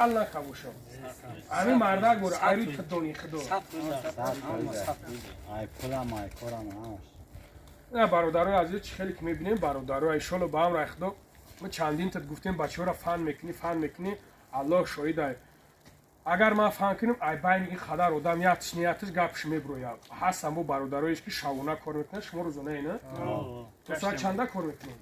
الله خبوشم. همین مردا گور عیری تدونی خدو. ای کلام هاش. نه برادرای عزیز چه خیلی که میبینیم برادرای ایشالله با هم رخدو. ما چندین تا گفتیم بچه‌ها را فن میکنی الله شاهده. اگر ما فن کنیم ای بین این خدار آدم یاتش نیاتش گپش میبرویا. هستم با برادرایش که شاونه کار میکنن شما روزانه اینا. تو ساعت چنده کار میکنین؟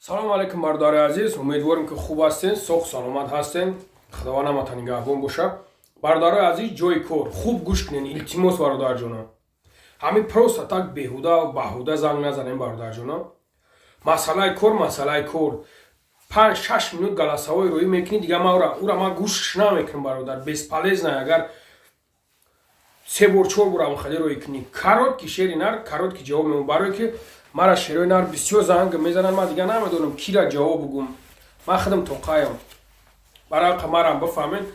سلام علیکم برادرای عزیز، امیدوارم که خوب هستین، سوخ سلامت هستین. خداوند همتون نگهبان باشه. برادرای عزیز جای کار خوب گوش کنین، التماس برادر جانا. همین پروسه تاک بیهوده و باهوده زنگ نزنین برادر جانا. مسئله کار 5-6 minut گلاسه‌های روی میکنی دیگه ما ما گوش نمیکنم برادر. بسپلیز نه اگر 3 بار 4 بار خیلی روی کنی. کارات کی شری نر کارات کی جواب میمون برای که مرا شروع نر بسیار زنگ میزنن ما دیگه نمیدونم کی را جواب بگم. ما خودم توقعیم. برای کمرم بفهمین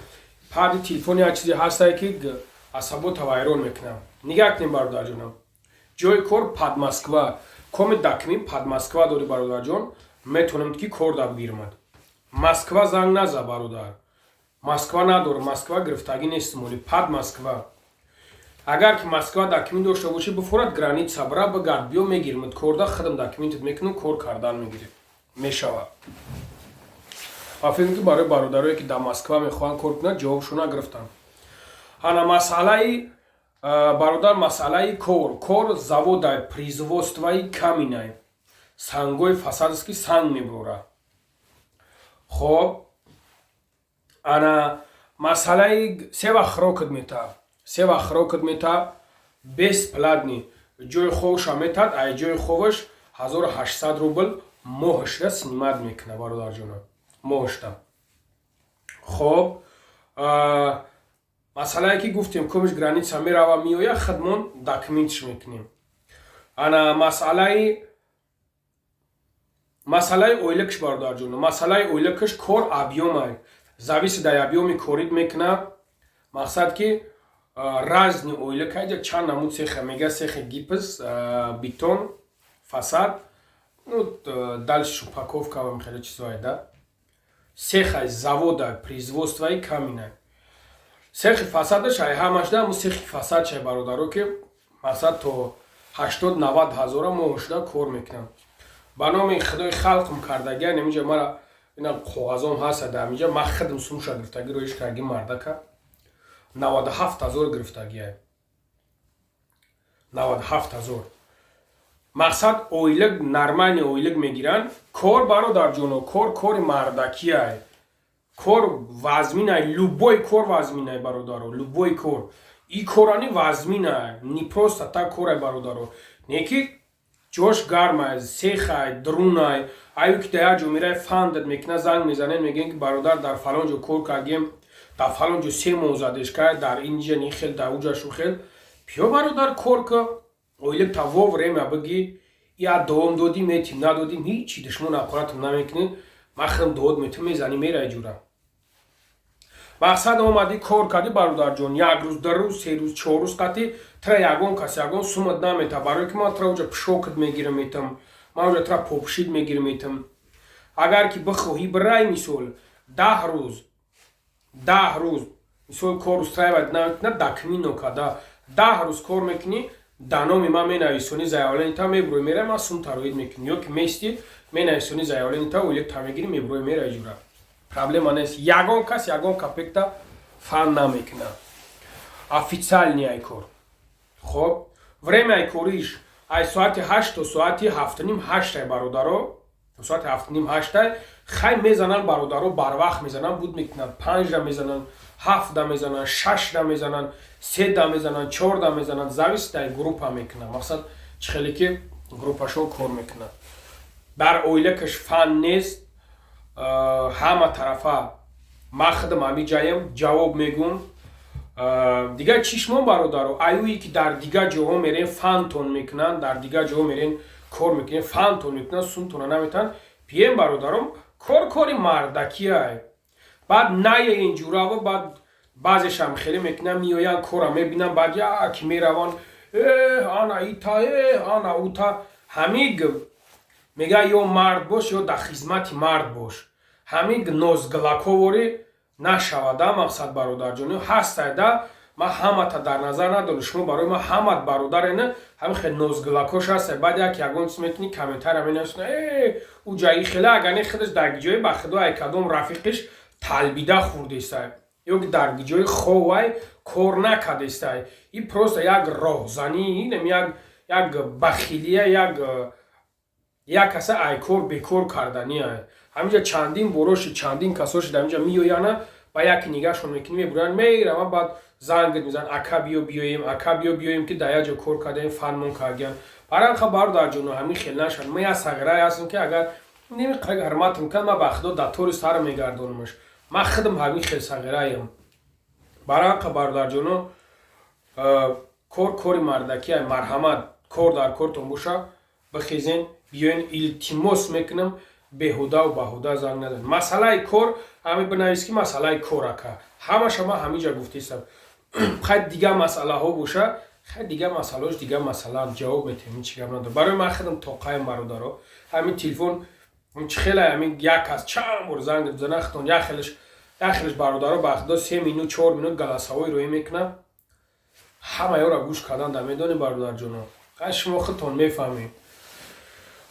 پاد تلفن یا چیزی هست که عصبو توایرون میکنم. نگاه کنیم برادر جانم. جای کار پاد مسکو کمی دکمیم پاد مسکو داری برادر جان. میتونم که کار داد بیرمد. مسکو زنگ نزا برادر. مسکو نداره مسکو گرفتگی نیست مولی پاد مسکو. اگر که مسکو دکمنت داشته باشی بفورد گرانیت صبره بگرد بیو میگیرمت کاردا خودم دکمنت میکنم کار کردن میگیره میشوه. افین که برای برادرایی که در مسکو میخوان کار کنن جوابشون نگرفتن. انا مسئله برادر مسئله کار завода производства каменной سنگای فساد است که سنگ میبره. خب انا مسئله 3 وقت خراکت میتا 20 پلادنی جای خوش میتاد ای جای خوش 1800 روبل ماهش را سنیماد میکنه برادر جان ماهش تا. خب مسئله که گفتیم کمش گرانیت میره و میویا خدمون داکمنتش میکنیم. انا مسئله اویلکش برادر جان مسئله اویلکش کار ابیومه зависит در ابیومی کارید میکنه. مقصد که رازنی اویلک های چند نمود سیخ میگه سیخ گیپس بیتون فساد дальше упаковка вам خیلی چیزایی ده سیخ های завода производства каменной سیخ فسادش های همش ده مو سیخ فساد چه برادرو که مقصد تو 80-90 هزار ماهش ده کار میکنم. با نام خدای خلقم کردگی نمیجه مرا اینا کاغذام هست ده میجه ما خودم سوم گرفتگی رویش کردگی مرده که 97,000 گرفتگی های 97,000. مقصد اویلگ نرمانی اویلگ میگیرن کار برادر جونو کار مردکی های کار وزمین های لوبوی کار وزمین های برادرو لوبوی کار ای کارانی وزمین های نی پروست تا کار های برادرو نیکی جوش گرم های سیخ های درون های ایو که دیا جو میره فاندد میکنه زنگ میزنن میگن که برادر در فلان جو کار کردیم در فلان جو 3 ماه زدش کرد در اینجا نیخل در اوجا شو خیل پیو برادر کار که اویلک تا ووریم بگی یا دوم دودی میتیم ندودیم هیچی دشمن اپراتم نمیکنیم مخرم دود میتیم میزنی میره جورا. مقصد اومدی کار کردی برادر جون 1 روز 2 روز 3 روز 4 روز قطعی ترا یگون کس یگون سومت نمیتا برای که من ترا اوجا پشوکت میگیرم میتم من اوجا ترا پوپشید میگیرم میتم. اگر که بخواهی برای مثال 10 روز مثال کار استراید نمیتونه دکمینو کده 10 روز کار میکنی دانومی ما مینویسونی زایالین تا میبروی میره ما سوم تاروید میکنی یا که میستی مینویسونی زایالین تا اولیک تا میگیری میبروی میره جورا. پرابلم نیست یگان کس یگان کپکتا فن نمیکنه افیциальний ای کار. خب время ای کاریش ای ساعت 8 تا ساعت 7 نیم 8 برادرو ساعت 7 نیم 8 خیلی میزنن برادرو بر وقت میزنن بود میکنن 5 دا میزنن 7 دا میزنن 6 دا میزنن 3 دا میزنن 4 دا میزنن зависит در گروپ میکنن. مقصد چخیلی که گروپشو کار میکنن بر اویلکش فن نیست همه طرفه ما خودم همی جایم جواب میگم دیگه چشمون برادرو ایویی که در دیگه جاها میرین فنتون میکنن در دیگه جاها میرین کار میکنن فنتون میکنن سونتون نمیتن پیم برادرم کاری مردکی های بعد نه اینجورا و بعد بعضیش هم خیلی میکنن میویان کارا میبینن بعد یا که میروان آنا ایتا آنا اوتا همیگ мега ё мард бош ё дар хизмати мард бош ҳамин нозглаковори нашавада мақсад бародарҷони ҳастайда ман ҳамата дар назар надорам шумо барои ман ҳамат бародарена ҳамин хеле нозглакош ҳастай баъд як ягон чиз мекунӣ комментария менависӣ ӯ ҷаи хеле агар не худаш дар гиҷои ба худо ай кадом рафиқиш талбида хурдестай ё ки дар гиҷои ховай кор накардестай и просто як роҳзанӣ як бахилия як каса айкор бекор карданӣ ҳаминҷа чандин бороши чандин касоши дар инҷа меояна ба яки нигашон мекунӣ мебуранд мераванд баъд занг мезананд ака биё биёем ки дар як ҷо кор кардаем фанмон кардем баранха бародарҷоно ҳамин хел нашавад ман як сағираи ҳастам ки агар немиқадр ҳурмат мекунад ман ба худо дар тори сар мегардонамаш ман худам ҳамин хел сағираям баранха бародарҷоно кор кори мардакӣ марҳамат кор дар кортон боша бихезен биёен илтимос мекунам беҳудаву баҳуда занг назанед масъалаи кор ҳамин бинавис ки масъалаи кор ака ҳамаша ман ҳаминҷа гуфтаистам хай дигар масъалаҳо боша хай дигар масъалаош дигар масъалаам ҷавоб метаҳем чӣ гап надорад барои ман худам тоқаем бародаро ҳамин телефон чӣ хеле ҳамин як кас чанд бор занг мезанад худон як хелаш бародаро ба худо 3 минут 4 минут галасаҳои роӣ мекунад ҳамаёро гӯш кардан дар медони бародарҷоно хай шумо худтон мефаҳмед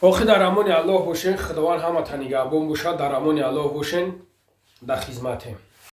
охир дар амони аллоҳ бошен худованд ҳаматан нигаҳбон бошад дар амони аллоҳ бошен дар хизматем